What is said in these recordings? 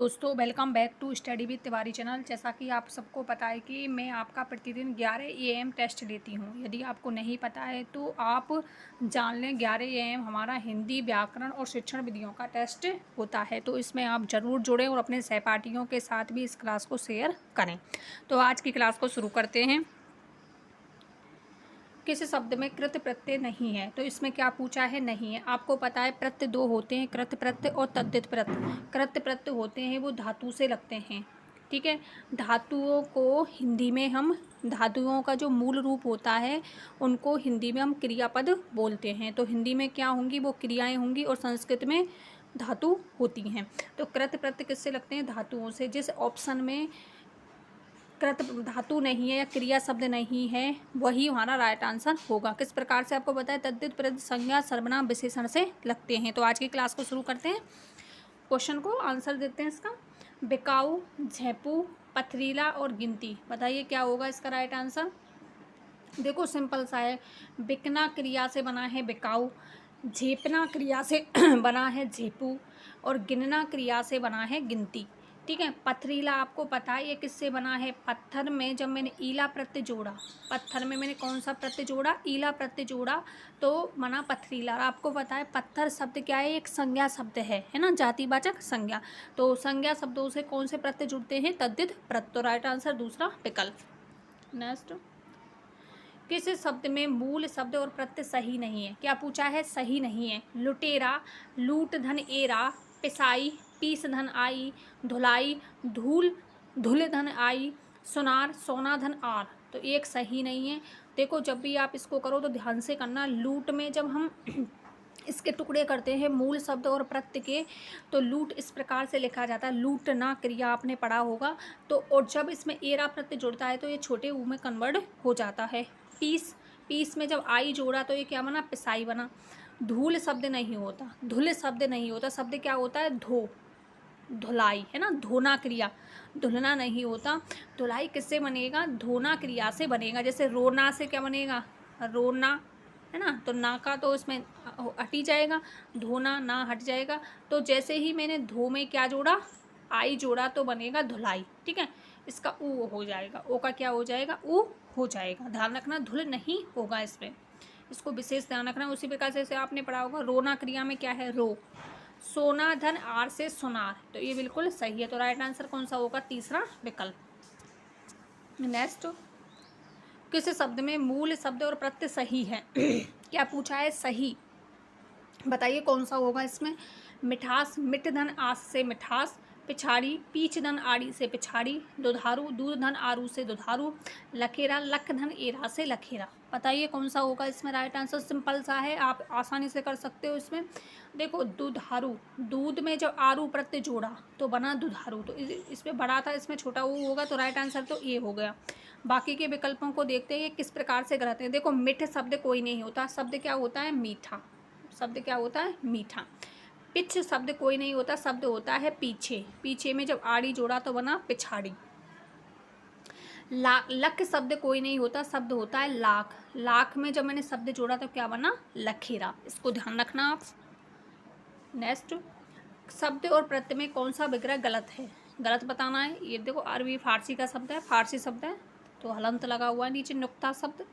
दोस्तों welcome back to study with Tiwari channel. जैसा कि आप सबको पता है कि मैं आपका प्रतिदिन 11 AM टेस्ट लेती हूं। यदि आपको नहीं पता है तो आप जान लें, 11 AM हमारा हिंदी, व्याकरण और शिक्षण विधियों का टेस्ट होता है। तो इसमें आप ज़रूर जुड़ें और अपने सहपाठियों के साथ भी इस क्लास को शेयर करें। तो आज की क्लास को शुरू करते हैं। किस शब्द में कृत प्रत्यय नहीं है? तो इसमें क्या पूछा है? नहीं है। आपको पता है प्रत्यय दो होते हैं, कृत प्रत्यय और तद्धित प्रत्यय। कृत प्रत्यय होते हैं वो धातु से लगते हैं, ठीक है। धातुओं को हिंदी में हम, धातुओं का जो मूल रूप होता है उनको हिंदी में हम क्रियापद बोलते हैं। तो हिंदी में क्या होंगी? वो क्रियाएं होंगी और संस्कृत में धातु होती हैं। तो कृत प्रत्यय किससे लगते हैं? धातुओं से। जिस ऑप्शन में कृत धातु नहीं है या क्रिया शब्द नहीं है वही हमारा राइट आंसर होगा। किस प्रकार से? आपको बताया तद्धित प्रत्यय संज्ञा सर्वनाम विशेषण से लगते हैं। तो आज की क्लास को शुरू करते हैं। क्वेश्चन को आंसर देते हैं इसका। बिकाऊ, झेपू, पथरीला और गिनती, बताइए क्या होगा इसका राइट आंसर। देखो सिंपल सा है। बिकना क्रिया से बना है बिकाऊ, झेपना क्रिया से बना है झेपू और गिनना क्रिया से बना है गिनती, ठीक है। पथरीला आपको पता है ये किससे बना है? पत्थर में जब मैंने ईला प्रत्यय जोड़ा, पत्थर में मैंने कौन सा प्रत्यय जोड़ा? ईला प्रत्यय जोड़ा, तो बना पथरीला। और आपको पता है पत्थर शब्द क्या है? एक संज्ञा शब्द है ना, जातिवाचक संज्ञा। तो संज्ञा शब्दों से कौन से प्रत्यय जुड़ते हैं? तद्धित प्रत्यय। तो राइट आंसर दूसरा विकल्प। नेक्स्ट, किस शब्द में मूल शब्द और प्रत्यय सही नहीं है? क्या पूछा है? सही नहीं है। लुटेरा, लूट धन एरा, पिसाई, पीस धन आई, धुलाई, धूल धुल धन आई, सुनार, सोना धन आर। तो एक सही नहीं है। देखो जब भी आप इसको करो तो ध्यान से करना। लूट में जब हम इसके टुकड़े करते हैं मूल शब्द और प्रत्यय के, तो लूट इस प्रकार से लिखा जाता है, लूटना क्रिया आपने पढ़ा होगा। तो और जब इसमें एरा प्रत्यय जुड़ता है तो ये छोटे ऊ में कन्वर्ट हो जाता है। पीस, पीस में जब आई जोड़ा तो ये क्या बना? पिसाई बना। धूल शब्द नहीं होता, धुल शब्द नहीं होता, शब्द क्या होता है? धो, धुलाई, है ना, धोना क्रिया, धुलना नहीं होता। धुलाई किससे बनेगा? धोना क्रिया से बनेगा। जैसे रोना से क्या बनेगा? रोना, है ना। तो ना का तो इसमें हट ही जाएगा, धोना ना हट जाएगा। तो जैसे ही मैंने धो में क्या जोड़ा? आई जोड़ा, तो बनेगा धुलाई, ठीक है। इसका ऊ हो जाएगा, ओ का क्या हो जाएगा? ऊ हो जाएगा। ध्यान रखना धुल नहीं होगा इसमें, इसको विशेष ध्यान रखना। उसी प्रकार से आपने पढ़ा होगा रोना क्रिया में क्या है? रो। सोना धन आर से सुनार, तो ये बिल्कुल सही है। तो राइट आंसर कौन सा होगा? तीसरा विकल्प। नेक्स्ट, किस शब्द में मूल शब्द और प्रत्यय सही है? क्या पूछा है? सही, बताइए कौन सा होगा इसमें। मिठास, मिट धन आस से मिठास, पिछाड़ी, पीछ धन आड़ी से पिछाड़ी, दुधारू, दूध धन आरू से दुधारू, लखेरा, लख धन एरा से लखेरा। बताइए कौन सा होगा इसमें राइट आंसर। सिंपल सा है, आप आसानी से कर सकते हो इसमें। देखो दुधारू, दूध में जब आरू प्रत्यय जोड़ा तो बना दुधारू, तो इसमें बड़ा था, इसमें छोटा वो होगा। तो राइट आंसर तो ये हो गया। बाकी के विकल्पों को देखते हैं किस प्रकार से गलत है। देखो मिठ शब्द कोई नहीं होता, शब्द क्या होता है? मीठा। शब्द क्या होता है? मीठा। पिछ शब्द कोई नहीं होता, शब्द होता है पीछे। पीछे में जब आड़ी जोड़ा तो बना पिछाड़ी। लख शब्द कोई नहीं होता, शब्द होता है लाख। लाख में जब मैंने शब्द जोड़ा तो क्या बना? लखेरा। इसको ध्यान रखना आप। नेक्स्ट, शब्द और प्रत्यय में कौन सा विग्रह गलत है? गलत बताना है। ये देखो अरबी फारसी का शब्द है, फारसी शब्द है, तो हलंत लगा हुआ है नीचे, नुक्ता शब्द।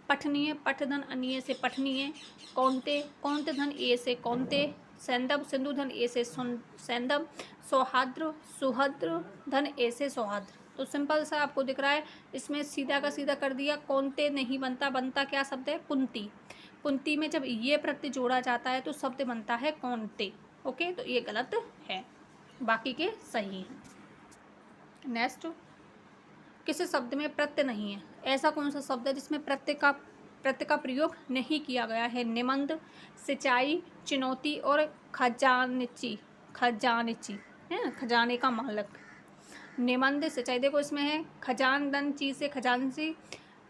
पठनीय, पठ धन अनिय से पठनीय, कौनते, कौनते धन ए से कौनते, सैंदव, सिंधु धन ए से सैंदव, सौहाद्र, सुहद्र धन ए से सौहाद्र। तो सिंपल सा आपको दिख रहा है, इसमें सीधा का सीधा कर दिया। कौनते नहीं बनता, बनता क्या शब्द है? कुंती। कुंती में जब ये प्रत्यय जोड़ा जाता है तो शब्द बनता है कौनते। ओके, तो ये गलत है, बाकी के सही हैं। नेक्स्ट, किस शब्द में प्रत्यय नहीं है? ऐसा कौन सा शब्द है जिसमें प्रत्यय का प्रयोग नहीं किया गया है? निमंद, सिंचाई, चुनौती और खजानची। खजानची है ना, खजाने का मालक। निमंद, सिंचाई, देखो इसमें है खजानदन ची से खजानची।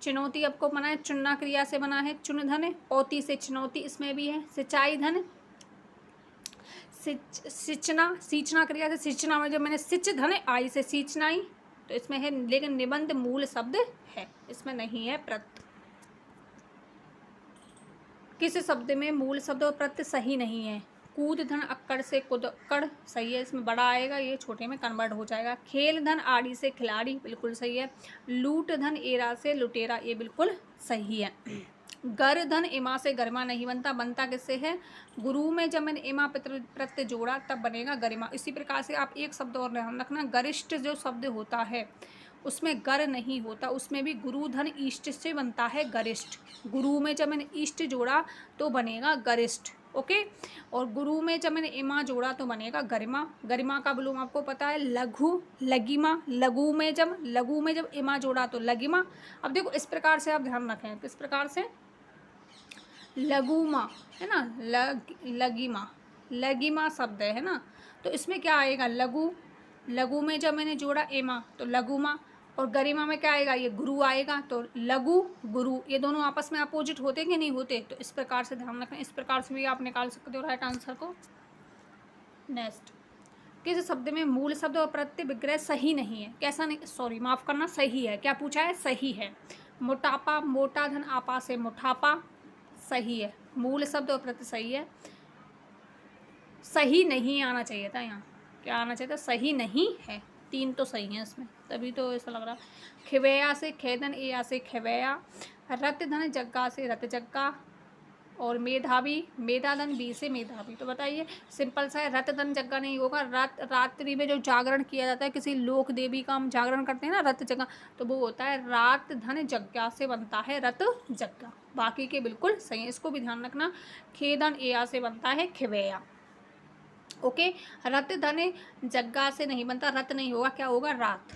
चुनौती आपको बना है चुनना क्रिया से बना है चुन धन, औती से चुनौती, इसमें भी है। सिंचाई धन सिंचना, सींचना क्रिया से सिंचना में जब मैंने सिंच धन आई से सींचनाई, तो इसमें है। लेकिन निबंध मूल शब्द है, इसमें नहीं है प्रत्यय। किस शब्द में मूल शब्द और प्रत्यय सही नहीं है? कूद धन अक्कड़ से कुदक्कड़, सही है, इसमें बड़ा आएगा, ये छोटे में कन्वर्ट हो जाएगा। खेल धन आड़ी से खिलाड़ी, बिल्कुल सही है। लूट धन एरा से लुटेरा, ये बिल्कुल सही है। गर धन इमा से गरिमा नहीं बनता, बनता किससे है? गुरु में जब मैंने इमा प्रत्यय जोड़ा तब बनेगा गरिमा। इसी प्रकार से आप एक शब्द और ध्यान रखना, गरिष्ठ जो शब्द होता है उसमें गर नहीं होता, उसमें भी गुरु धन ईष्ट से बनता है गरिष्ठ। गुरु में जब मैंने ईष्ट जोड़ा तो बनेगा गरिष्ठ, ओके। और गुरु में जब मैंने इमा जोड़ा तो बनेगा गरिमा। गरिमा का विलोम आपको पता है लघु, लघिमा। लघु में जब इमा जोड़ा तो लघिमा। अब देखो इस प्रकार से आप ध्यान रखें, किस प्रकार से, लघुमा है ना, लघिमा, लघिमा शब्द है ना, तो इसमें क्या आएगा? लघु। लघु में जब मैंने जोड़ा एमा तो लघुमा, और गरिमा में क्या आएगा? ये गुरु आएगा, तो लघु गुरु, ये दोनों आपस में अपोजिट होते कि नहीं होते? तो इस प्रकार से ध्यान रखें, इस प्रकार से भी आप निकाल सकते हो राइट आंसर को। नेक्स्ट, किस शब्द में मूल शब्द और प्रत्यय विग्रह सही नहीं है? कैसा नहीं, सॉरी माफ करना, सही है। क्या पूछा है? सही है। मोटापा, मोटा धन आपा से मुठापा, सही है। मूल शब्द और प्रत्यय सही है। सही नहीं आना चाहिए था यहाँ, क्या आना चाहिए था? सही नहीं है। 3 तो सही है इसमें, तभी तो ऐसा लग रहा। खिवैया से खेदन, एया से खिवैया। रत धन जग्गा से रत जग्गा, और मेधावी, मेधाधन बी से मेधावी। तो बताइए, सिंपल सा है, रत धन जग्गा नहीं होगा। रात्रि में जो जागरण किया जाता है, किसी लोक देवी का हम जागरण करते हैं ना, रत जग्गा, तो वो होता है रात धन जग्गा से बनता है रत जग्गा। बाकी के बिल्कुल सही है, इसको भी ध्यान रखना। खेदन एया से बनता है खिवैया, ओके। रत धन जग्गा से नहीं बनता, रत नहीं होगा, क्या होगा? रात।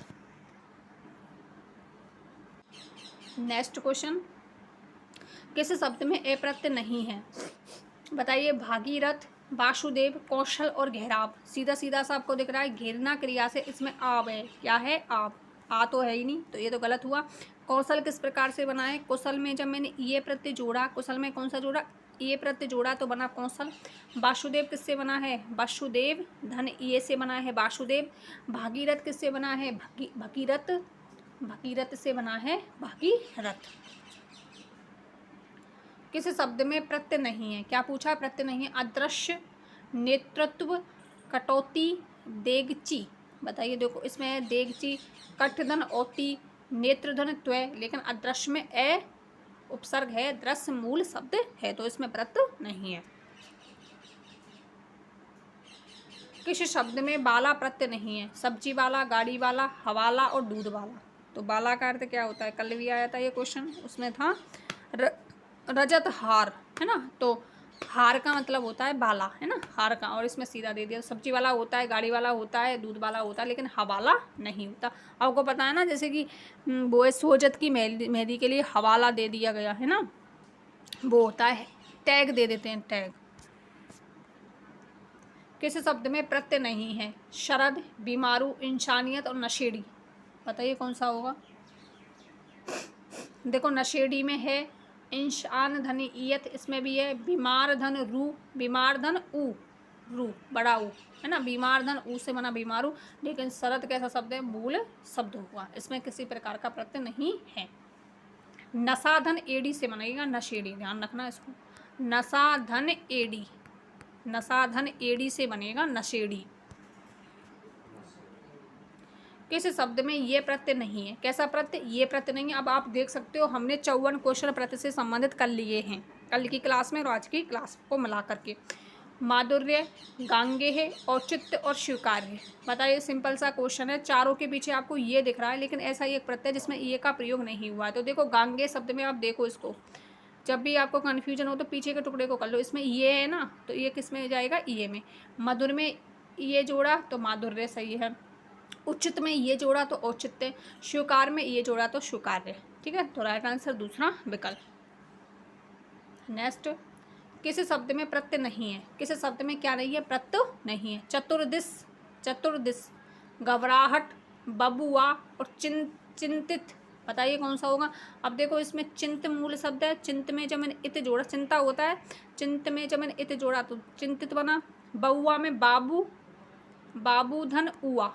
नेक्स्ट क्वेश्चन, किस शब्द में ए प्रत्यय नहीं है? बताइए। भागीरथ, वासुदेव, कौशल और घेराव। सीधा सीधा सा आपको दिख रहा है, घेरना क्रिया से इसमें आब है। क्या है? आब। आ तो है ही नहीं, तो ये तो गलत हुआ। कौशल किस प्रकार से बना है? कुशल में जब मैंने ये प्रत्यय जोड़ा, कुशल में कौन सा जोड़ा? ये प्रत्यय जोड़ा तो बना कौशल। वासुदेव किससे बना है? वासुदेव, धन ये से बना है वासुदेव। भागीरथ किससे बना है? भगीरथ, भगीरथ से बना है भागीरथ। किस शब्द में प्रत्यय नहीं है? क्या पूछा है? प्रत्यय नहीं है। अदृश्य, नेतृत्व, कटौती, देगची। बताइए, देखो इसमें है देगची, कठधन औती, नेत्रधन त्वय, लेकिन अदृश्य में ए उपसर्ग है, दृश्य मूल शब्द है, तो इसमें प्रत्यय नहीं है। किस शब्द में बाला प्रत्यय नहीं है? सब्जी वाला, गाड़ी वाला, हवाला और दूध वाला। तो बाला का अर्थ क्या होता है? कल भी आया था ये क्वेश्चन, उसमें था रजत हार, है ना, तो हार का मतलब होता है बाला, है ना, हार का, और इसमें सीधा दे दिया। सब्जी वाला होता है, गाड़ी वाला होता है, दूध वाला होता है, लेकिन हवाला नहीं होता। आपको पता है ना, जैसे कि वो सोजत की मेहंदी के लिए हवाला दे दिया गया है ना, वो होता है टैग दे देते हैं, टैग। किस शब्द में प्रत्यय नहीं है? शरद, बीमारू, इंसानियत और नशेड़ी। बताइए कौन सा होगा? देखो नशेड़ी में है इंशान धन ईयत, इसमें भी है बीमार धन रू, बीमार धन ऊ, रू बड़ा ऊ, है ना, बीमार धन ऊ से बना बीमारू, लेकिन शरद कैसा शब्द है? मूल शब्द हुआ, इसमें किसी प्रकार का प्रत्यय नहीं है। नशा धन एडी से बनेगा नशेड़ी, ध्यान रखना इसको। नशा धन एडी, नशा धन एडी से बनेगा नशेड़ी। किस शब्द में ये प्रत्यय नहीं है? कैसा प्रत्यय? ये प्रत्यय नहीं है। अब आप देख सकते हो, हमने 54 क्वेश्चन प्रत्यय से संबंधित कर लिए हैं कल की क्लास में और आज की क्लास को मिला करके। माधुर्य, गांगेय, औचित्य और स्वीकार्य। बताइए, सिंपल सा क्वेश्चन है, चारों के पीछे आपको ये दिख रहा है, लेकिन ऐसा ही एक प्रत्यय जिसमें ये का प्रयोग नहीं हुआ है। तो देखो गांगेय शब्द में आप देखो इसको, जब भी आपको कन्फ्यूजन हो तो पीछे के टुकड़े को कर लो। इसमें ये है ना, तो ये किस में जाएगा? ये में। मधुर में ये जोड़ा तो माधुर्य सही है। उचित में ये जोड़ा तो औचित्य, स्वीकार में ये जोड़ा तो स्वीकार्य। ठीक है, तो राइट आंसर दूसरा विकल्प। नेक्स्ट, किस शब्द में प्रत्यय नहीं है? किस शब्द में क्या नहीं है? प्रत्यय नहीं है। चतुर्दिश, चतुर्दिश, घबराहट, बबुआ और चिंतित। बताइए कौन सा होगा? अब देखो इसमें चिंत मूल शब्द है, चिंत में जब मैंने इत जोड़ा, चिंता होता है, चिंत में जब मैंने इत जोड़ा तो चिंतित बना। बउआ में बाबू, बाबू धन उआ,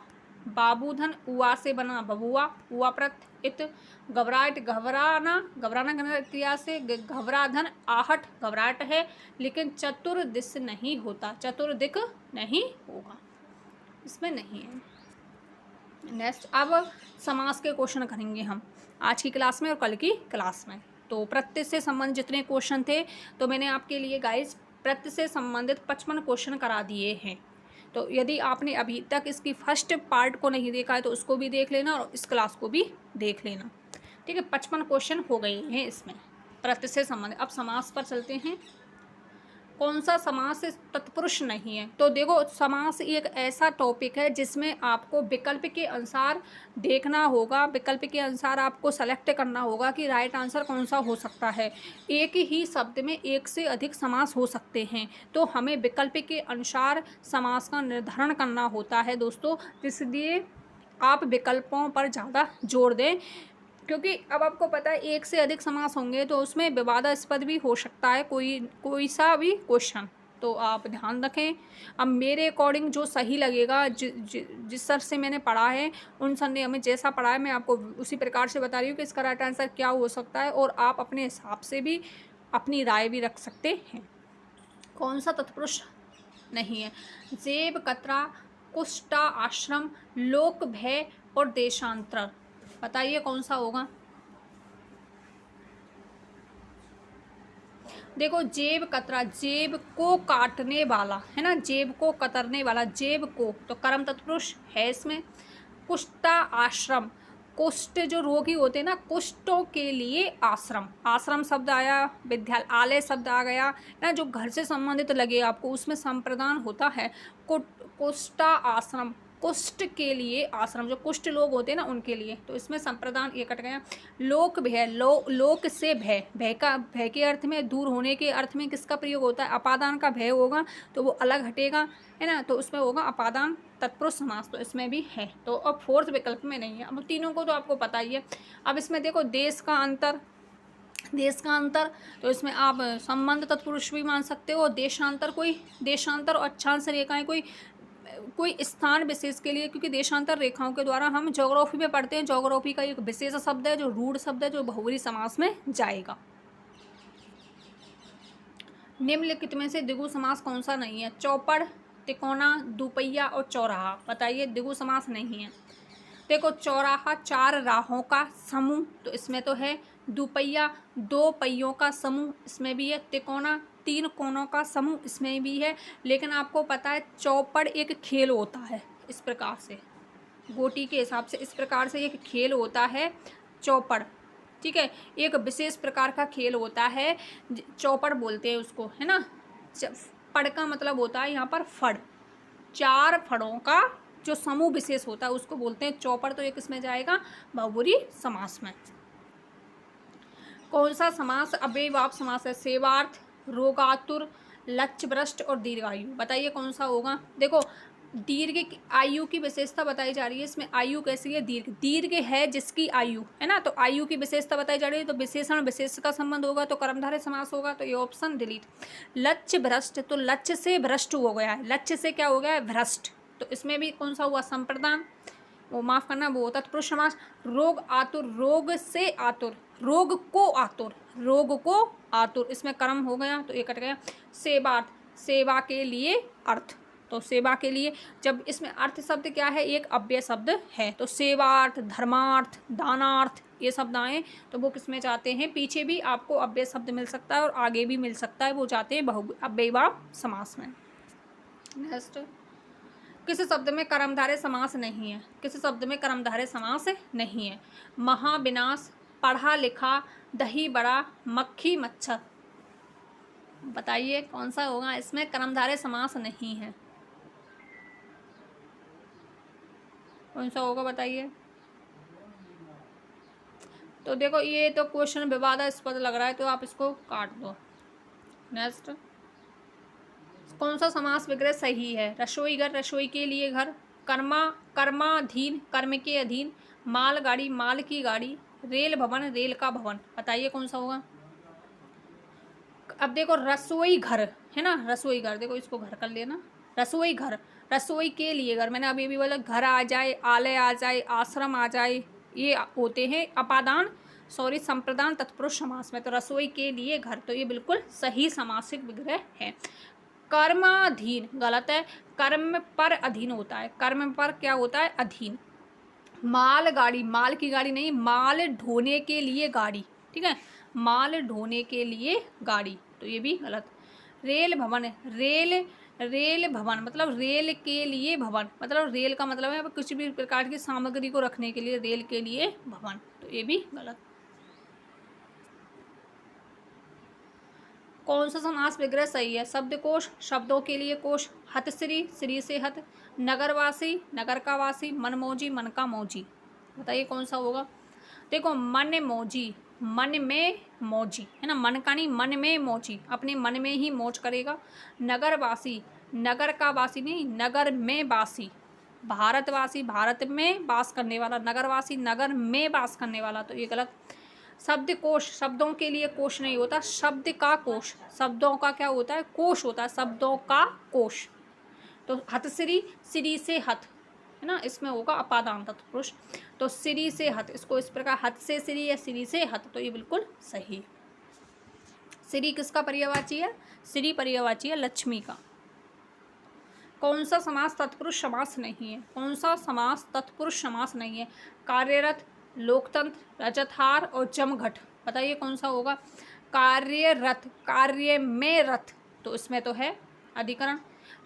बाबूधन उआ से बना बबुआ, उआ प्रत इत, घबराहट घबराना, घबराना करना क्रिया से घबराधन आहट, घबराहट है, लेकिन चतुर्दिश नहीं होता, चतुर्दिक नहीं होगा, इसमें नहीं है। नेक्स्ट, अब समास के क्वेश्चन करेंगे हम आज की क्लास में और कल की क्लास में। तो प्रत्यय से संबंधित जितने क्वेश्चन थे तो मैंने आपके लिए गाइस प्रत्यय से संबंधित 55 क्वेश्चन करा दिए हैं। तो यदि आपने अभी तक इसकी फर्स्ट पार्ट को नहीं देखा है तो उसको भी देख लेना और इस क्लास को भी देख लेना, ठीक है। 55 क्वेश्चन हो गए हैं इसमें प्रत्यय से संबंधित। अब समास पर चलते हैं। कौन सा समास तत्पुरुष नहीं है? तो देखो, समास एक ऐसा टॉपिक है जिसमें आपको विकल्प के अनुसार देखना होगा, विकल्प के अनुसार आपको सेलेक्ट करना होगा कि राइट आंसर कौन सा हो सकता है। एक ही शब्द में एक से अधिक समास हो सकते हैं, तो हमें विकल्प के अनुसार समास का निर्धारण करना होता है दोस्तों। इसलिए आप विकल्पों पर ज़्यादा जोर दें, क्योंकि अब आपको पता है एक से अधिक समास होंगे तो उसमें विवादास्पद भी हो सकता है कोई सा भी क्वेश्चन, तो आप ध्यान रखें। अब मेरे अकॉर्डिंग जो सही लगेगा, जिस सर से मैंने पढ़ा है उन सर ने हमें जैसा पढ़ा है मैं आपको उसी प्रकार से बता रही हूँ कि इसका राइट आंसर क्या हो सकता है, और आप अपने हिसाब से भी अपनी राय भी रख सकते हैं। कौन सा तत्पुरुष नहीं है? जेब कतरा, कुष्ठा आश्रम, लोक भय और देशांतर, बताइए कौन सा होगा। देखो, जेब कतरा, जेब को काटने वाला है ना, जेब को कतरने वाला, जेब को तो कर्म तत्पुरुष है इसमें। कुष्ठा आश्रम, कुष्ठ जो रोगी होते हैं ना, कुष्ठों के लिए आश्रम, आश्रम शब्द आया, विद्यालय आलय शब्द आ गया ना, जो घर से संबंधित लगे आपको उसमें संप्रदान होता है। कुष्ठा आश्रम, कुष्ठ के लिए आश्रम, जो कुष्ठ लोग होते हैं ना उनके लिए, तो इसमें संप्रदान ये कट गया। लोक भय, लोक से भय, भय का, भय के अर्थ में, दूर होने के अर्थ में किसका प्रयोग होता है? अपादान का भय होगा तो वो अलग हटेगा, है ना, तो उसमें होगा अपादान तत्पुरुष समास, तो इसमें भी है। तो अब फोर्थ विकल्प में नहीं है। अब तीनों को तो आपको पता ही है। अब इसमें देखो, देश का अंतर, देश का अंतर, तो इसमें आप संबंध तत्पुरुष भी मान सकते हो। देशांतर, कोई देशांतर और अक्षांश रेखाएं कोई स्थान विशेष के लिए, क्योंकि देशांतर रेखाओं के द्वारा हम ज्योग्राफी में पढ़ते हैं, ज्योग्राफी का एक विशेष शब्द है जो रूढ़ शब्द है, जो बहुब्रीहि समास में जाएगा। निम्नलिखित में से द्विगु समास कौन सा नहीं है? चौपड़, तिकोना, दुपहिया और चौराहा, बताइए द्विगु समास नहीं है। देखो, चौराहा चार राहों का समूह, तो इसमें तो है। दुपहिया दो पहियों का समूह, इसमें भी है। तिकोना तीन कोनों का समूह, इसमें भी है। लेकिन आपको पता है चौपड़ एक खेल होता है, इस प्रकार से गोटी के हिसाब से इस प्रकार से एक खेल होता है चौपड़, ठीक है, एक विशेष प्रकार का खेल होता है, चौपड़ बोलते हैं उसको, है ना। पड़ का मतलब होता है यहाँ पर फड़, चार फड़ों का जो समूह विशेष होता है उसको बोलते हैं चौपड़, तो एक इसमें जाएगा बहुब्रीहि समास में। कौन सा समास अव्ययीभाव समास है? सेवार्थ, रोगातुर, लक्ष्यभ्रष्ट और दीर्घायु, बताइए कौन सा होगा। देखो, दीर्घ आयु की विशेषता बताई जा रही है इसमें। आयु कैसी है? दीर्घ, दीर्घ है जिसकी आयु, है ना, तो आयु की विशेषता बताई जा रही है, तो विशेषण विशेष का संबंध होगा, तो कर्मधारय समास होगा, तो ये ऑप्शन डिलीट। लक्ष्य भ्रष्ट, तो लक्ष्य से भ्रष्ट हो गया है, लक्ष्य से क्या हो गया है? भ्रष्ट, तो इसमें भी कौन सा हुआ? संप्रदान, वो माफ करना, वो तत्पुरुष समास। रोग आतुर, रोग से आतुर, रोग को आतुर, रोग को आतुर, इसमें कर्म हो गया, तो ये कट गया। सेवार्थ, सेवा के लिए अर्थ, तो सेवा के लिए, जब इसमें अर्थ शब्द क्या है? एक अव्यय शब्द है, तो सेवार्थ, धर्मार्थ, दानार्थ, ये शब्द आए तो वो किस में जाते हैं? पीछे भी आपको अव्यय शब्द मिल सकता है और आगे भी मिल सकता है, वो जाते हैं अव्ययीभाव समास में। नेक्स्ट, किस शब्द में कर्मधारय समास नहीं है? किस शब्द में कर्मधारय समास नहीं है? महाविनाश, पढ़ा लिखा, दही बड़ा, मक्खी मच्छर, बताइए कौन सा होगा इसमें कर्मधारय समास नहीं है? कौन सा होगा बताइए। तो देखो, ये तो क्वेश्चन विवादास्पद लग रहा है, तो आप इसको काट दो। नेक्स्ट, कौन सा समास विग्रह सही है? रसोई घर, रसोई के लिए घर, कर्माधीन, कर्म के अधीन, माल गाड़ी, माल की गाड़ी, रेल भवन, रेल का भवन, बताइए कौन सा होगा। अब देखो, रसोई घर है ना, रसोई घर, देखो इसको घर कर लेना, रसोई घर, रसोई के लिए घर, मैंने अभी भी बोला घर आ जाए, आलय आ जाए, आश्रम आ जाए, ये होते हैं अपादान संप्रदान तत्पुरुष समास में। तो रसोई के लिए घर, तो ये बिल्कुल सही समासिक विग्रह है। कर्माधीन गलत है, कर्म पर अधीन होता है, कर्म पर क्या होता है, अधीन। माल गाड़ी, माल की गाड़ी नहीं, माल ढोने के लिए गाड़ी, ठीक है, माल ढोने के लिए गाड़ी, तो ये भी गलत। रेल भवन, रेल भवन मतलब रेल के लिए भवन, मतलब रेल का मतलब है किसी भी प्रकार की सामग्री को रखने के लिए रेल के लिए भवन, तो ये भी गलत। कौन सा समास विग्रह सही है? शब्दकोश, शब्दों के लिए कोश, हतश्री, श्री से हत, नगरवासी, नगर का वासी, मनमौजी, मन का मौजी। बताइए कौन सा होगा? देखो मन मौजी, मन में मौजी है ना, मन का नहीं, मन में मौजी, अपने मन में ही मौज करेगा। नगरवासी, नगर का वासी नहीं, नगर में वासी, भारतवासी, भारत में वास करने वाला, नगरवासी नगर में वास करने वाला, तो ये गलत। शब्दकोश, शब्दों के लिए कोश नहीं होता, शब्द का कोश, शब्दों का क्या होता है, कोश होता है, शब्दों का कोश। तो हतश्री, श्री से हत है ना, इसमें होगा अपादान तत्पुरुष, तो श्री से हत, इसको इस प्रकार हत से श्री या श्री से हत, तो ये बिल्कुल सही। श्री किसका पर्यायवाची है? श्री पर्यायवाची है लक्ष्मी का। कौन सा समास तत्पुरुष समास नहीं है? कौन सा समास तत्पुरुष समास नहीं है? कार्यरत, लोकतंत्र, रजतहार और जमघट, बताइए कौन सा होगा? कार्यरत, कार्य में रथ, तो इसमें तो है अधिकरण।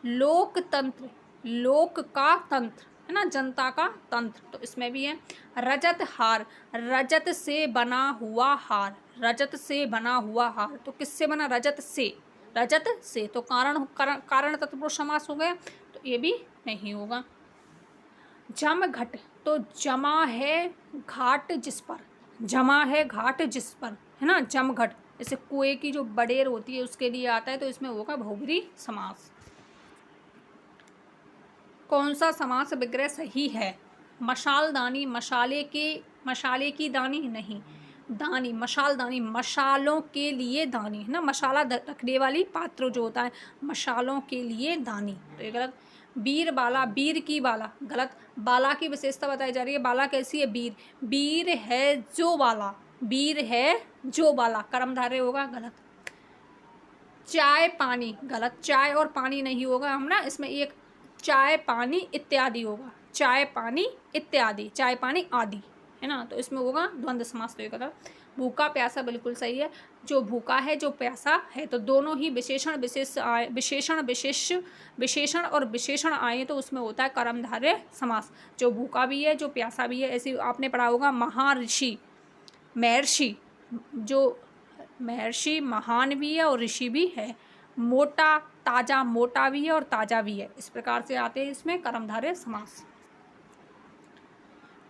लोकतंत्र, लोक का तंत्र है ना, जनता का तंत्र, तो इसमें भी है। रजत हार, रजत से बना हुआ हार, रजत से बना हुआ हार, तो किससे बना? रजत से, रजत से, तो कारण तत्पुरुष समास हो गया, तो ये भी नहीं होगा। जमघट, तो जमा है घाट जिस पर, जमा है घाट जिस पर है ना, जमघट, जैसे कुएं की जो बडेर होती है उसके लिए आता है, तो इसमें होगा बहुब्रीहि समास। कौन सा समास विग्रह सही है? मशालदानी, मशाले की दानी नहीं, दानी, मशालदानी, मशालों के लिए दानी है ना, मशाला रखने वाली पात्र जो होता है, मशालों के लिए दानी, तो ये गलत। बीर बाला, बीर की बाला, गलत। बाला की विशेषता बताई जा रही है, बाला कैसी है? बीर, बीर है जो बाला, बीर है जो बाला, कर्मधारय होगा, गलत। चाय पानी, गलत, चाय और पानी नहीं होगा हम ना, इसमें एक चाय पानी इत्यादि होगा, चाय पानी इत्यादि, चाय पानी आदि है ना, तो इसमें होगा द्वंद्व समास, तो ये गलत। भूखा प्यासा बिल्कुल सही है, जो भूखा है जो प्यासा है, तो दोनों ही विशेषण विशेष आए, विशेषण और विशेषण आए तो उसमें होता है कर्मधारय समास, जो भूखा भी है जो प्यासा भी है। ऐसे आपने पढ़ा होगा महर्षि, महर्षि, जो महर्षि महान भी है और ऋषि भी है। मोटा, ताजा, मोटा भी है और ताजा भी है, इस प्रकार से आते हैं इसमें कर्मधारय समास।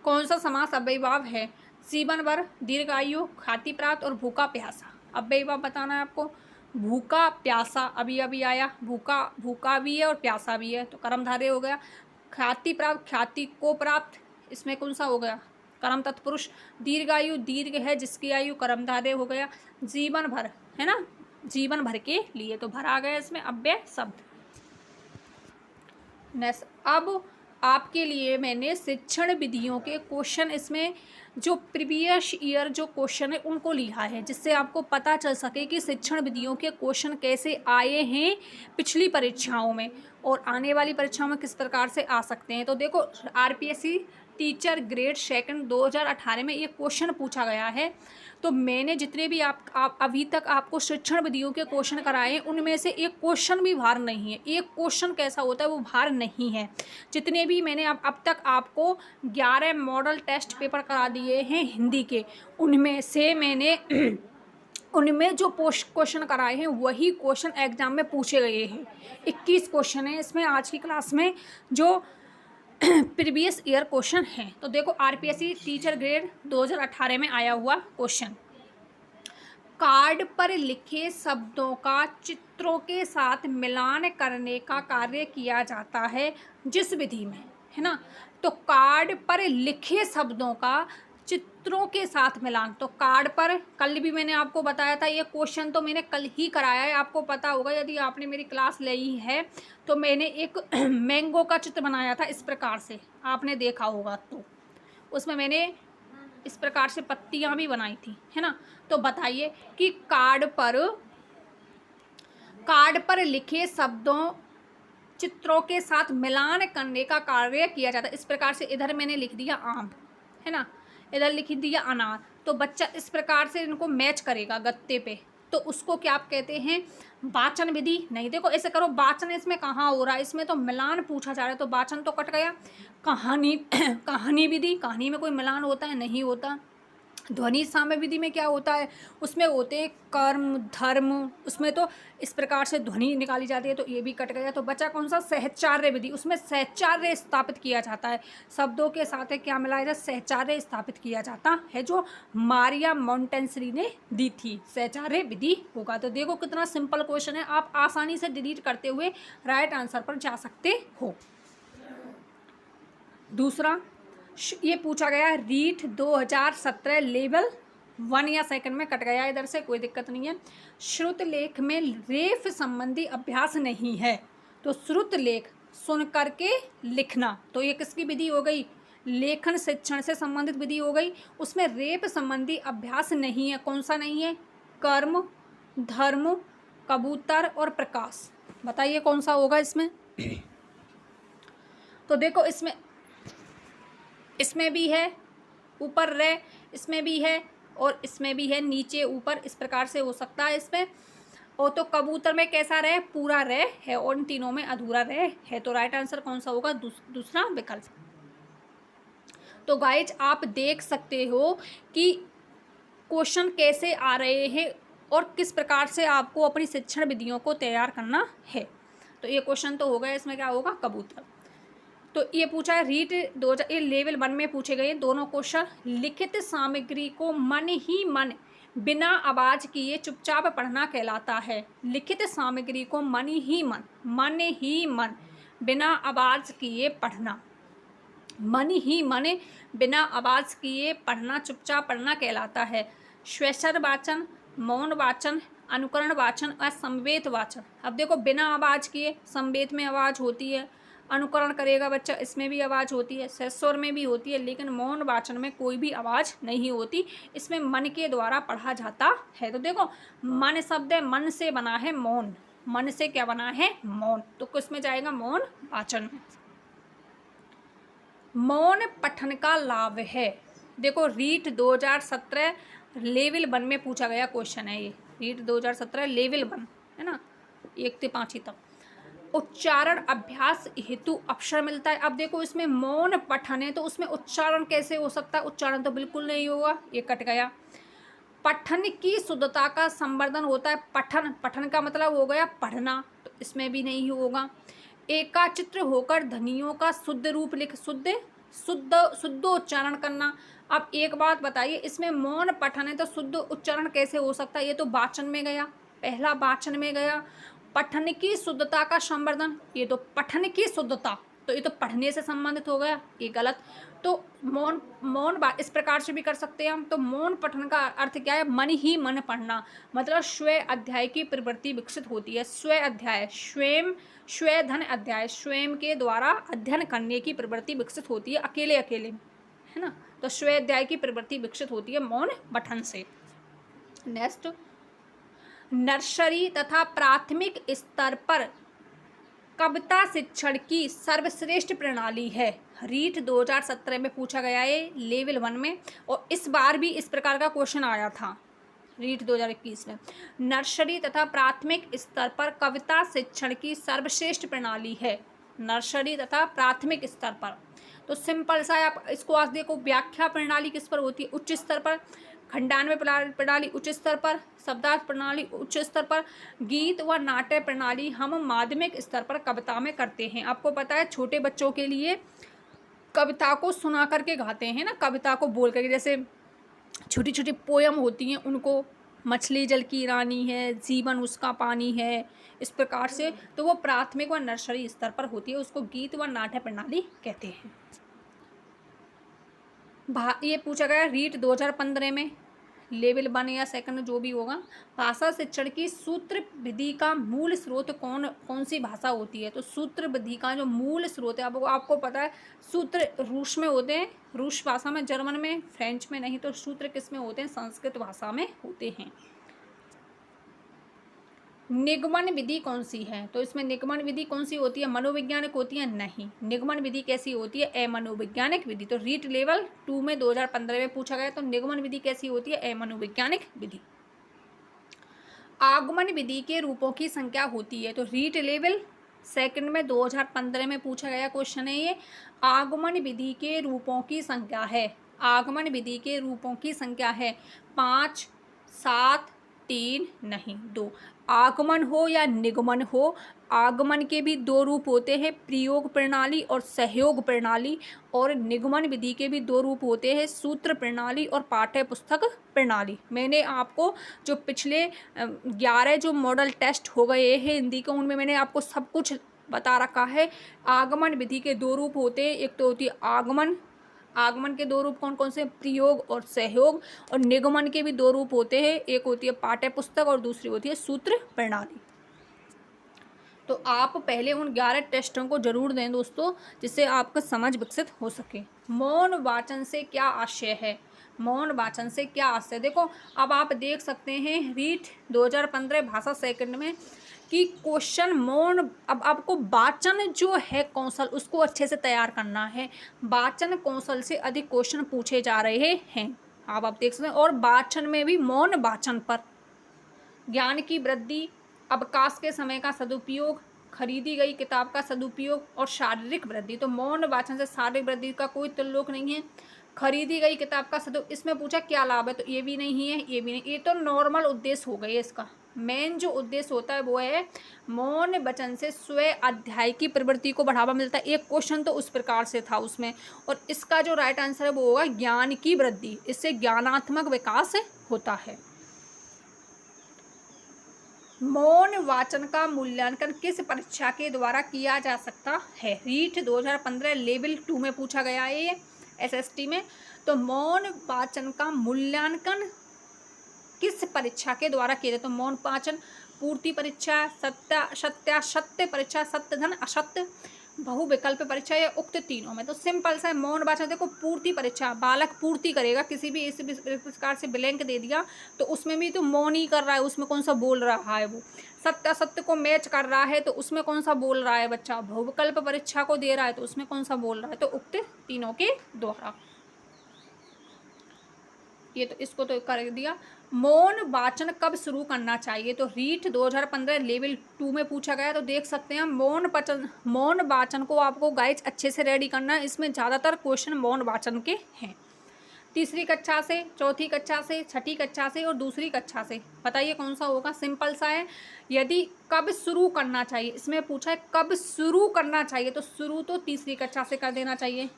कौन सा समास अव्ययीभाव है? जीवन भर, दीर्घायु, ख्याति प्राप्त और भूखा प्यासा। अव्ययीभाव बताना है आपको। भूखा प्यासा अभी अभी आया, भूखा भी है और प्यासा भी है, तो कर्मधारय हो गया। ख्याति प्राप्त, ख्याति को प्राप्त, इसमें कौन सा हो गया? कर्म तत्पुरुष। दीर्घायु, दीर्घ है जिसकी आयु, कर्मधारय हो गया। जीवन भर है ना, जीवन भर के लिए, तो भर आ गया इसमें अव्यय शब्द। नेक्स्ट, अब आपके लिए मैंने शिक्षण विधियों के क्वेश्चन, इसमें जो प्रीवियस ईयर जो क्वेश्चन है उनको लिखा है, जिससे आपको पता चल सके कि शिक्षण विधियों के क्वेश्चन कैसे आए हैं पिछली परीक्षाओं में और आने वाली परीक्षाओं में किस प्रकार से आ सकते हैं। तो देखो, आरपीएससी टीचर ग्रेड सेकंड 2018 में ये क्वेश्चन पूछा गया है, तो मैंने जितने भी आप अभी तक आपको शिक्षण विधियों के क्वेश्चन कराए उनमें से एक क्वेश्चन भी भार नहीं है। एक क्वेश्चन कैसा होता है वो भार नहीं है। जितने भी मैंने अब तक आपको 11 मॉडल टेस्ट पेपर करा दिए हैं हिंदी के, उनमें से मैंने उनमें जो क्वेश्चन कराए हैं वही क्वेश्चन एग्जाम में पूछे गए हैं। 21 क्वेश्चन है इसमें आज की क्लास में जो प्रीवियस ईयर क्वेश्चन है। तो देखो, आरपीएससी टीचर ग्रेड 2018 में आया हुआ क्वेश्चन, कार्ड पर लिखे शब्दों का चित्रों के साथ मिलान करने का कार्य किया जाता है जिस विधि में, है ना। तो कार्ड पर लिखे शब्दों का चित्रों के साथ मिलान, तो कार्ड पर कल भी मैंने आपको बताया था, ये क्वेश्चन तो मैंने कल ही कराया है, आपको पता होगा यदि आपने मेरी क्लास ली है। तो मैंने एक मैंगो का चित्र बनाया था इस प्रकार से, आपने देखा होगा, तो उसमें मैंने इस प्रकार से पत्तियां भी बनाई थी, है ना। तो बताइए कि कार्ड पर लिखे शब्दों चित्रों के साथ मिलान करने का कार्य किया जाता है। इस प्रकार से इधर मैंने लिख दिया आम, है ना, इधर लिख दिया अनार, तो बच्चा इस प्रकार से इनको मैच करेगा गत्ते पे, तो उसको क्या आप कहते हैं, वाचन विधि। नहीं, देखो ऐसे करो, वाचन इसमें कहाँ हो रहा है, इसमें तो मिलान पूछा जा रहा है, तो वाचन तो कट गया। कहानी कहानी विधि, कहानी में कोई मिलान होता है, नहीं होता। ध्वनि साम्य विधि में क्या होता है, उसमें होते हैं कर्म धर्म, उसमें तो इस प्रकार से ध्वनि निकाली जाती है, तो ये भी कट गया। तो बचा कौन सा, सहचार्य विधि, उसमें सहचार्य स्थापित किया जाता है, शब्दों के साथ क्या मिलाया जाए, सहचार्य स्थापित किया जाता है, जो मारिया मोंटेसरी ने दी थी, सहचार्य विधि होगा। तो देखो कितना सिंपल क्वेश्चन है, आप आसानी से डिलीट करते हुए राइट आंसर पर जा सकते हो। दूसरा ये पूछा गया है, रीट 2017 लेवल 1 या सेकंड में कट गया, इधर से कोई दिक्कत नहीं है। श्रुत लेख में रेफ संबंधी अभ्यास नहीं है, तो श्रुत लेख सुन करके लिखना, तो ये किसकी विधि हो गई, लेखन शिक्षण से संबंधित विधि हो गई। उसमें रेप संबंधी अभ्यास नहीं है, कौन सा नहीं है, कर्म धर्म कबूतर और प्रकाश, बताइए कौन सा होगा इसमें। तो देखो इसमें भी है ऊपर रे, इसमें भी है और इसमें भी है नीचे ऊपर, इस प्रकार से हो सकता है इसमें। और तो कबूतर में कैसा रे, पूरा रे है, और इन तीनों में अधूरा रे है, तो राइट आंसर कौन सा होगा, दूसरा विकल्प। तो गाइज आप देख सकते हो कि क्वेश्चन कैसे आ रहे हैं और किस प्रकार से आपको अपनी शिक्षण विधियों को तैयार करना है। तो ये क्वेश्चन तो हो गया, इसमें क्या होगा, कबूतर। तो ये पूछा है रीट 2000, ये लेवल 1 में पूछे गए दोनों क्वेश्चन। लिखित सामग्री को मन ही मन बिना आवाज किए चुपचाप पढ़ना कहलाता है। लिखित सामग्री को मन ही मन बिना आवाज किए पढ़ना, मन ही मन बिना आवाज किए पढ़ना, चुपचाप पढ़ना कहलाता है। श्वेसर वाचन, मौन वाचन, अनुकरण वाचन और संवेद वाचन। अब देखो बिना आवाज किए, संवेद में आवाज होती है, अनुकरण करेगा बच्चा, इसमें भी आवाज़ होती है, सहस्वर में भी होती है, लेकिन मौन वाचन में कोई भी आवाज़ नहीं होती, इसमें मन के द्वारा पढ़ा जाता है। तो देखो मन शब्द है, मन से बना है मौन, मन से क्या बना है, मौन, तो किसमें जाएगा, मौन वाचन में। मौन पठन का लाभ है, देखो रीट 2017 लेवल 1 में पूछा गया क्वेश्चन है ये, रीट 2017 लेवल 1 है ना, 1 से 5 तक। उच्चारण अभ्यास हेतु अवसर मिलता है। अब देखो इसमें मौन पठन है, तो उसमें उच्चारण कैसे हो सकता है, उच्चारण तो बिल्कुल नहीं होगा, ये कट गया। पठन की शुद्धता का संवर्धन होता है, पठन का मतलब हो गया पढ़ना, तो इसमें भी नहीं होगा। एकाचित्र होकर ध्वनियों का शुद्ध रूप लिख, शुद्ध उच्चारण करना। अब एक बात बताइए, इसमें मौन पठन है तो शुद्ध उच्चारण कैसे हो सकता है, ये तो वाचन में गया, पहला वाचन में गया। पठन की शुद्धता का संवर्धन, ये तो पठन की शुद्धता, तो ये तो पढ़ने से संबंधित हो गया, ये गलत। तो मौन इस प्रकार से भी कर सकते हैं हम। तो मौन पठन का अर्थ क्या है, मन ही मन पढ़ना, मतलब स्वयं अध्याय की प्रवृत्ति विकसित होती है। स्वयं अध्याय, स्वयं धन अध्याय, स्वयं के द्वारा अध्ययन करने की प्रवृत्ति विकसित होती है, अकेले है ना। तो स्वयं अध्याय की प्रवृत्ति विकसित होती है मौन पठन से। नेक्स्ट, नर्सरी तथा प्राथमिक स्तर पर कविता शिक्षण की सर्वश्रेष्ठ प्रणाली है। रीट 2017 में पूछा गया है लेवल 1 में, और इस बार भी इस प्रकार का क्वेश्चन आया था रीट 2021 में। नर्सरी तथा प्राथमिक स्तर पर कविता शिक्षण की सर्वश्रेष्ठ प्रणाली है, नर्सरी तथा प्राथमिक स्तर पर। तो सिंपल सा है, आप इसको आज देखो, व्याख्या प्रणाली किस पर होती है, उच्च स्तर पर। खंडान्वय प्रणाली उच्च स्तर पर, शब्दार्थ प्रणाली उच्च स्तर पर, गीत व नाट्य प्रणाली हम माध्यमिक स्तर पर कविता में करते हैं। आपको पता है छोटे बच्चों के लिए कविता को सुना करके गाते हैं ना, कविता को बोल करके, जैसे छोटी छोटी पोयम होती हैं उनको, मछली जल की रानी है, जीवन उसका पानी है, इस प्रकार से। तो वो प्राथमिक व नर्सरी स्तर पर होती है, उसको गीत व नाट्य प्रणाली कहते हैं। ये पूछा गया रीट 2015 में, लेवल 1 या सेकंड जो भी होगा, भाषा शिक्षण की सूत्र विधि का मूल स्रोत कौन सी भाषा होती है। तो सूत्र विधि का जो मूल स्रोत है, आपको पता है सूत्र रूस में होते हैं, रूस भाषा में, जर्मन में, फ्रेंच में नहीं, तो सूत्र किस में होते हैं, संस्कृत भाषा में होते हैं। निगमन विधि कौन सी है। तो इसमें निगमन विधि कौन सी होती है, मनोवैज्ञानिक होती है, नहीं। निगमन विधि कैसी होती है, अमनोवैज्ञानिक विधि। तो रीट लेवल 2 में 2015 में पूछा गया, तो निगमन विधि कैसी होती है, अमनोवैज्ञानिक विधि। आगमन विधि के रूपों की संख्या होती है। तो रीट लेवल सेकंड में 2015 में पूछा गया क्वेश्चन है ये। आगमन विधि के रूपों की संख्या है, आगमन विधि के रूपों की संख्या है 5, 7, 3 नहीं 2। आगमन हो या निगमन हो, आगमन के भी 2 रूप होते हैं, प्रयोग प्रणाली और सहयोग प्रणाली। और निगमन विधि के भी 2 रूप होते हैं, सूत्र प्रणाली और पाठ्य पुस्तक प्रणाली। मैंने आपको जो पिछले 11 जो मॉडल टेस्ट हो गए हैं हिंदी के, उनमें मैंने आपको सब कुछ बता रखा है। आगमन विधि के 2 रूप होते हैं, एक तो होती है आगमन, आगमन के 2 रूप कौन कौन से, प्रयोग और सहयोग। और निगमन के भी 2 रूप होते हैं, एक होती है पाठ्य पुस्तक और दूसरी होती है सूत्र प्रणाली। तो आप पहले उन 11 टेस्टों को जरूर दें दोस्तों, जिससे आपका समझ विकसित हो सके। मौन वाचन से क्या आशय है, मौन वाचन से क्या आशय। देखो अब आप देख सकते हैं रीट 2015 भाषा सेकंड में कि क्वेश्चन मौन, अब आपको वाचन जो है कौशल उसको अच्छे से तैयार करना है। वाचन कौशल से अधिक क्वेश्चन पूछे जा रहे हैं, आप देख सकते हैं। और वाचन में भी मौन वाचन पर ज्ञान की वृद्धि, अवकाश के समय का सदुपयोग, खरीदी गई किताब का सदुपयोग और शारीरिक वृद्धि। तो मौन वाचन से शारीरिक वृद्धि का कोई तुल्योक नहीं है। खरीदी गई किताब का सदुपयोग, इसमें पूछा क्या लाभ है, तो ये भी नहीं है, ये भी नहीं, ये तो नॉर्मल उद्देश्य हो गई है। इसका मेन जो उद्देश्य होता है वो है मौन वचन से स्व अध्याय की प्रवृत्ति को बढ़ावा मिलता है। एक क्वेश्चन तो उस प्रकार से था उसमें, और इसका जो राइट आंसर है वो होगा ज्ञान की वृद्धि, इससे ज्ञानात्मक विकास होता है। मौन वाचन का मूल्यांकन किस परीक्षा के द्वारा किया जा सकता है। रीट 2015 लेवल 2 में पूछा गया है ये, SST में। तो मौन वाचन का मूल्यांकन किस परीक्षा के द्वारा किया जाता है। तो मौन वाचन पूर्ति परीक्षा, सत्य परीक्षा, सत्य धन असत्य, बहुविकल्प परीक्षा या उक्त तीनों में। तो सिंपल सा मौन वाचन, देखो पूर्ति परीक्षा, बालक पूर्ति करेगा, किसी भी इस प्रकार से ब्लैंक दे दिया तो उसमें भी तो मौन ही कर रहा है, उसमें कौन सा बोल रहा है वो। सत्य असत्य को मैच कर रहा है तो उसमें कौन सा बोल रहा है बच्चा। बहुविकल्प परीक्षा को दे रहा है तो उसमें कौन सा बोल रहा है, तो उक्त तीनों के द्वारा। ये तो इसको तो कर दिया। मौन वाचन कब शुरू करना चाहिए। तो रीट 2015 लेवल 2 में पूछा गया। तो देख सकते हैं मौन वाचन को आपको गाइज अच्छे से रेडी करना है। इसमें ज़्यादातर क्वेश्चन मौन वाचन के हैं। 3री कक्षा से, 4थी कक्षा से, 6ठी कक्षा से और 2री कक्षा से। बताइए कौन सा होगा। सिंपल सा है। यदि कब शुरू करना चाहिए, इसमें पूछा है कब शुरू करना चाहिए, तो शुरू तो 3री कक्षा से कर देना चाहिए।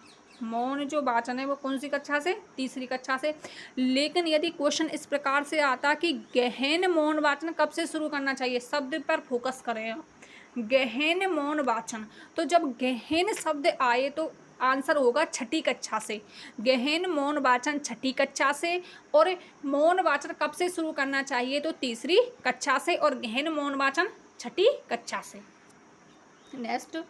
मौन जो वाचन है वो कौन सी कक्षा से, 3री कक्षा से। लेकिन यदि क्वेश्चन इस प्रकार से आता कि गहन मौन वाचन कब से शुरू करना चाहिए, शब्द पर फोकस करें आप। गहन मौन वाचन, तो जब गहन शब्द आए तो आंसर होगा 6ठी कक्षा से। गहन मौन वाचन 6ठी कक्षा से। और मौन वाचन कब से शुरू करना चाहिए, तो 3री कक्षा से। और गहन मौन वाचन 6ठी कक्षा से। नेक्स्ट,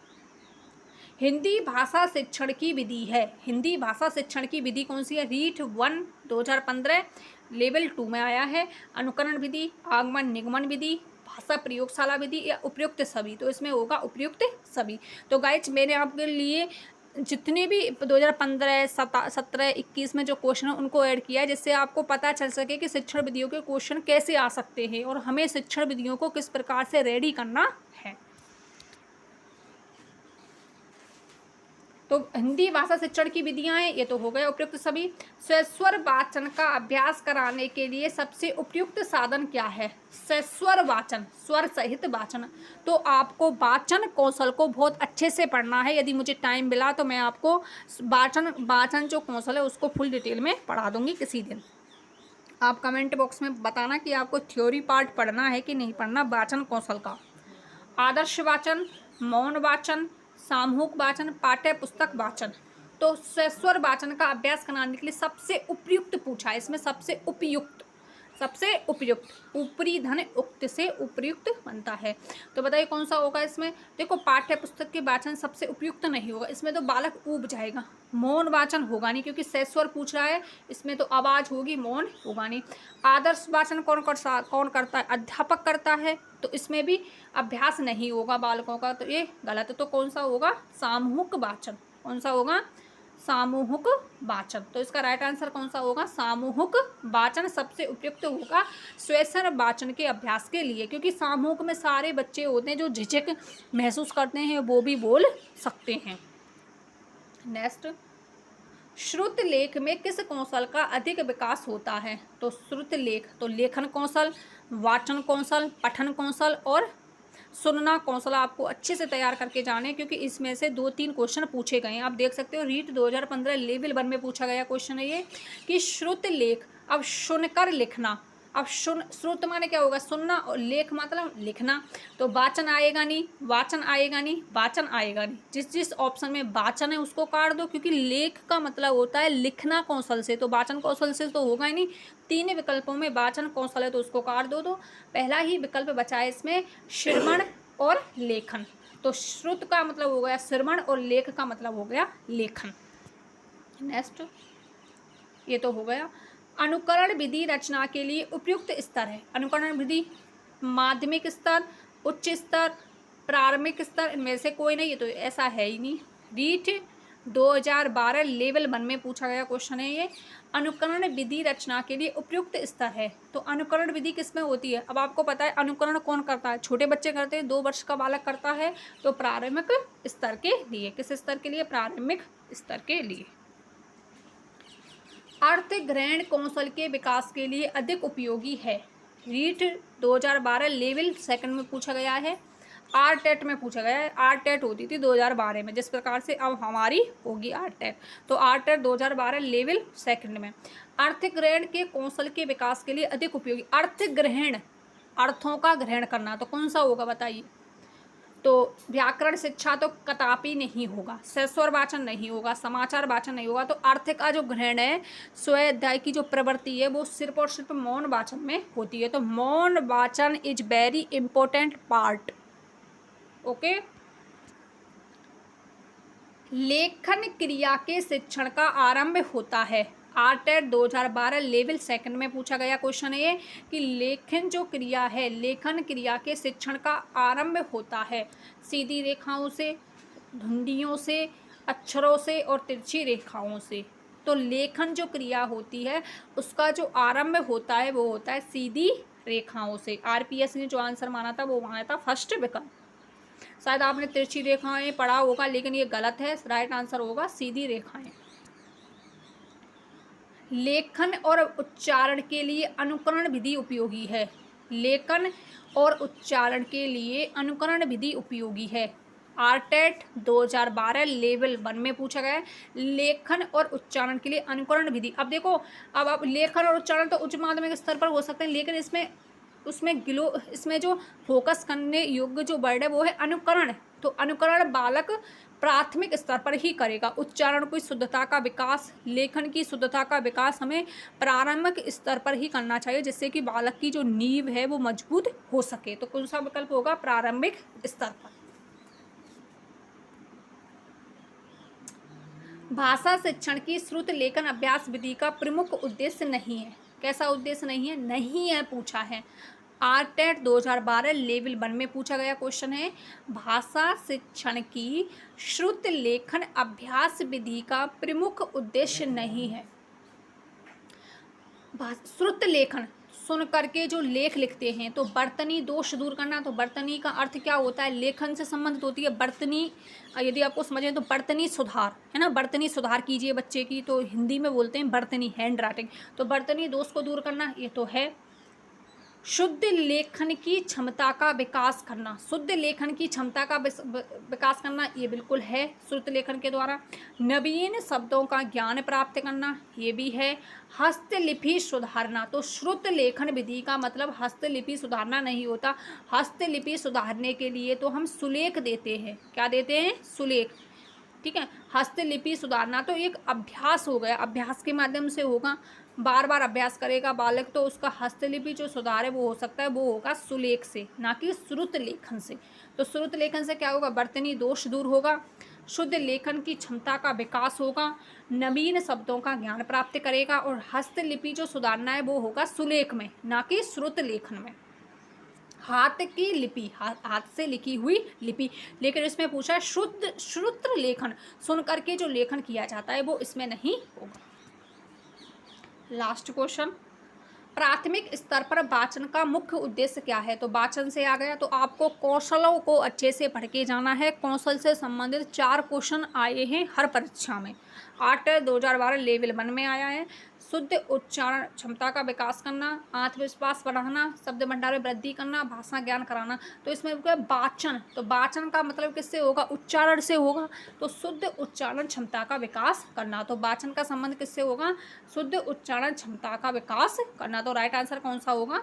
हिंदी भाषा शिक्षण की विधि है। हिंदी भाषा शिक्षण की विधि कौन सी है। रीट 1 2015 लेवल 2 में आया है। अनुकरण विधि, आगमन निगमन विधि, भाषा प्रयोगशाला विधि या उपयुक्त सभी। तो इसमें होगा उपयुक्त सभी। तो गाइज मैंने आपके लिए जितने भी 2015, 17, 21 में जो क्वेश्चन है उनको ऐड किया है, जिससे आपको पता चल सके कि शिक्षण विधियों के क्वेश्चन कैसे आ सकते हैं और हमें शिक्षण विधियों को किस प्रकार से रेडी करना है। तो हिंदी भाषा शिक्षण की विधियां हैं, ये तो हो गए उपयुक्त सभी। स्वस्वर वाचन का अभ्यास कराने के लिए सबसे उपयुक्त साधन क्या है। स्वस्वर वाचन, स्वर सहित वाचन। तो आपको वाचन कौशल को बहुत अच्छे से पढ़ना है। यदि मुझे टाइम मिला तो मैं आपको वाचन जो कौशल है उसको फुल डिटेल में पढ़ा दूंगी किसी दिन। आप कमेंट बॉक्स में बताना कि आपको थ्योरी पार्ट पढ़ना है कि नहीं पढ़ना वाचन कौशल का। आदर्श वाचन, मौन वाचन, सामूहिक वाचन, पाठ्य पुस्तक वाचन। तो स्वर वाचन का अभ्यास कराने के लिए सबसे उपयुक्त पूछा है इसमें, सबसे उपयुक्त ऊपरी धन उक्त से उपयुक्त बनता है। तो बताइए कौन सा होगा इसमें। देखो पाठ्य पुस्तक के वाचन सबसे उपयुक्त नहीं होगा, इसमें तो बालक ऊब जाएगा, मौन वाचन होगा नहीं क्योंकि स्वर पूछ रहा है, इसमें तो आवाज होगी, मौन होगा नहीं। आदर्श वाचन कौन करता है, अध्यापक करता है, तो इसमें भी अभ्यास नहीं होगा बालकों का, तो ये गलत है। तो कौन सा होगा, सामूहिक वाचन। कौन सा होगा, सामूहिक वाचन। तो इसका राइट आंसर कौन सा होगा, सामूहिक वाचन सबसे उपयुक्त होगा स्वेच्छा वाचन के अभ्यास के लिए, क्योंकि सामूहिक में सारे बच्चे होते हैं जो झिझक महसूस करते हैं वो भी बोल सकते हैं। नेक्स्ट, श्रुत लेख में किस कौशल का अधिक विकास होता है। तो श्रुत लेख तो लेखन कौशल, वाचन कौशल, पठन कौशल और सुनना कौशल आपको अच्छे से तैयार करके जाने, क्योंकि इसमें से 2-3 क्वेश्चन पूछे गए हैं। आप देख सकते हो रीट 2015 लेवल 1 में पूछा गया क्वेश्चन है ये कि श्रुत लेख, अब सुनकर लिखना, अब श्रुत माने क्या होगा, सुनना, और लेख मतलब लिखना, तो वाचन आएगा नहीं, वाचन आएगा नहीं, वाचन आएगा नहीं। जिस ऑप्शन में वाचन है उसको काट दो, क्योंकि लेख का मतलब होता है लिखना कौशल से, तो वाचन कौशल से तो होगा ही नहीं। 3 विकल्पों में वाचन कौशल है तो उसको काट दो। तो पहला ही विकल्प बचा है इसमें श्रवण और लेखन। तो श्रुत का मतलब हो गया श्रवण और लेख का मतलब हो गया लेखन। नेक्स्ट, ये तो हो गया। अनुकरण विधि रचना के लिए उपयुक्त स्तर है। अनुकरण विधि माध्यमिक स्तर, उच्च स्तर, प्रारंभिक स्तर, इनमें से कोई नहीं, ये तो ऐसा है ही नहीं। रीट 2012 लेवल 1 में पूछा गया क्वेश्चन है ये। अनुकरण विधि रचना के लिए उपयुक्त स्तर है। तो अनुकरण विधि किसमें होती है, अब आपको पता है अनुकरण कौन करता है, छोटे बच्चे करते हैं, 2 वर्ष का बालक करता है। तो प्रारंभिक स्तर के लिए, किस स्तर के लिए, प्रारंभिक स्तर के लिए। अर्थ ग्रहण कौशल के विकास के लिए अधिक उपयोगी है। रीट 2012 लेवल 2 में पूछा गया है। आरटेट में पूछा गया है, आरटेट होती थी 2012 में, जिस प्रकार से अब हमारी होगी आरटेट। तो आरटेट 2012 लेवल 2 में अर्थ ग्रहण के कौशल के विकास के लिए अधिक उपयोगी। अर्थ ग्रहण, अर्थों का ग्रहण करना, तो कौन सा होगा बताइए। तो व्याकरण शिक्षा तो कदापि नहीं होगा, स्वर वाचन नहीं होगा, समाचार वाचन नहीं होगा। तो अर्थ का जो ग्रहण है, स्वयं अध्याय की जो प्रवृत्ति है, वो सिर्फ और सिर्फ मौन वाचन में होती है। तो मौन वाचन is very important part. Okay. लेखन क्रिया के शिक्षण का आरंभ होता है। आरटेट 2012 लेवल 2 में पूछा गया क्वेश्चन है ये कि लेखन जो क्रिया है, लेखन क्रिया के शिक्षण का आरंभ होता है सीधी रेखाओं से, धुंडियों से, अक्षरों से और तिरछी रेखाओं से। तो लेखन जो क्रिया होती है उसका जो आरंभ होता है वो होता है सीधी रेखाओं से। आरपीएस ने जो आंसर माना था वो माना था फर्स्ट विकल्प। शायद आपने तिरछी रेखाएं पढ़ा होगा, लेकिन ये गलत है, राइट आंसर होगा सीधी रेखाएं। लेखन और उच्चारण के लिए अनुकरण विधि उपयोगी है। लेखन और उच्चारण के लिए अनुकरण विधि उपयोगी है। आरटेट 2012 लेवल 1 में पूछा गया है लेखन और उच्चारण के लिए अनुकरण विधि। अब देखो, अब आप लेखन और उच्चारण तो उच्च माध्यमिक स्तर पर हो सकते हैं, लेकिन इसमें जो फोकस करने योग्य जो वर्ड है वो है अनुकरण। तो अनुकरण बालक प्राथमिक स्तर पर ही करेगा। उच्चारण की शुद्धता का विकास, लेखन की शुद्धता का विकास हमें प्रारंभिक स्तर पर ही करना चाहिए, जिससे कि बालक की जो नींव है वो मजबूत हो सके। तो कौन सा विकल्प होगा, प्रारंभिक स्तर पर। भाषा शिक्षण की श्रुत लेखन अभ्यास विधि का प्रमुख उद्देश्य नहीं है। कैसा उद्देश्य नहीं है, नहीं है पूछा है। आरटेट 2012 लेवल 1 में पूछा गया क्वेश्चन है भाषा शिक्षण की श्रुत लेखन अभ्यास विधि का प्रमुख उद्देश्य नहीं है। श्रुत लेखन सुन करके जो लेख लिखते हैं, तो वर्तनी दोष दूर करना। तो वर्तनी का अर्थ क्या होता है, लेखन से संबंधित होती है वर्तनी। यदि आपको समझें तो वर्तनी सुधार है ना, वर्तनी सुधार कीजिए बच्चे की, तो हिंदी में बोलते हैं वर्तनी, हैंड राइटिंग। तो वर्तनी दोष को दूर करना, ये तो है। शुद्ध लेखन की क्षमता का विकास करना, शुद्ध लेखन की क्षमता का विकास करना, ये बिल्कुल है श्रुत लेखन के द्वारा। नवीन शब्दों का ज्ञान प्राप्त करना, ये भी है। हस्तलिपि सुधारना, तो श्रुत लेखन विधि का मतलब हस्तलिपि सुधारना नहीं होता। हस्तलिपि सुधारने के लिए तो हम सुलेख देते हैं। क्या देते हैं, सुलेख। ठीक है। हस्तलिपि सुधारना तो एक अभ्यास हो गया, अभ्यास के माध्यम से होगा, बार बार अभ्यास करेगा बालक तो उसका हस्तलिपि जो सुधार है वो हो सकता है, वो होगा सुलेख से, ना कि श्रुत लेखन से। तो श्रुत लेखन से क्या होगा, वर्तनी दोष दूर होगा, शुद्ध लेखन की क्षमता का विकास होगा, नवीन शब्दों का ज्ञान प्राप्त करेगा, और हस्तलिपि जो सुधारना है वो होगा सुलेख में, ना कि श्रुत लेखन में। हाथ की लिपि, हाथ से लिखी हुई लिपि, लेकिन इसमें पूछा है श्रुत लेखन, सुन करके जो लेखन किया जाता है वो इसमें नहीं होगा। लास्ट क्वेश्चन, प्राथमिक स्तर पर वाचन का मुख्य उद्देश्य क्या है। तो वाचन से आ गया, तो आपको कौशलों को अच्छे से पढ़ के जाना है। कौशल से संबंधित 4 क्वेश्चन आए हैं हर परीक्षा में। 8/2012 लेवल 1 में आया है। शुद्ध उच्चारण क्षमता का विकास करना, आत्मविश्वास बढ़ाना, शब्द भंडार में वृद्धि करना, भाषा ज्ञान कराना। तो इसमें वाचन, तो वाचन का मतलब किससे होगा, उच्चारण से होगा। तो शुद्ध उच्चारण क्षमता का विकास करना, तो वाचन का संबंध किससे होगा, शुद्ध उच्चारण क्षमता का विकास करना। तो राइट आंसर कौन सा होगा,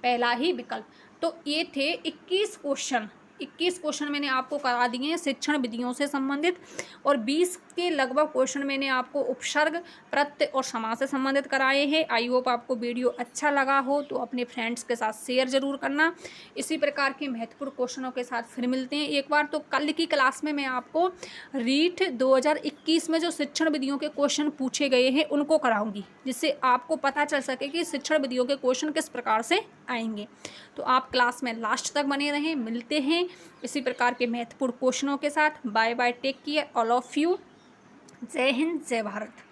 पहला ही विकल्प। तो ये थे 21 क्वेश्चन। 21 क्वेश्चन मैंने आपको करा दिए हैं शिक्षण विधियों से संबंधित, और 20 के लगभग क्वेश्चन मैंने आपको उपसर्ग, प्रत्यय और समास से संबंधित कराए हैं। आई होप आपको वीडियो अच्छा लगा हो, तो अपने फ्रेंड्स के साथ शेयर जरूर करना। इसी प्रकार के महत्वपूर्ण क्वेश्चनों के साथ फिर मिलते हैं एक बार। तो कल की क्लास में मैं आपको रीट 2021 में जो शिक्षण विधियों के क्वेश्चन पूछे गए हैं उनको कराऊंगी, जिससे आपको पता चल सके कि शिक्षण विधियों के क्वेश्चन किस प्रकार से आएंगे। तो आप क्लास में लास्ट तक बने रहें। मिलते हैं इसी प्रकार के महत्वपूर्ण क्वेश्चनों के साथ। Bye bye, take care all of you. जय हिंद, जय भारत।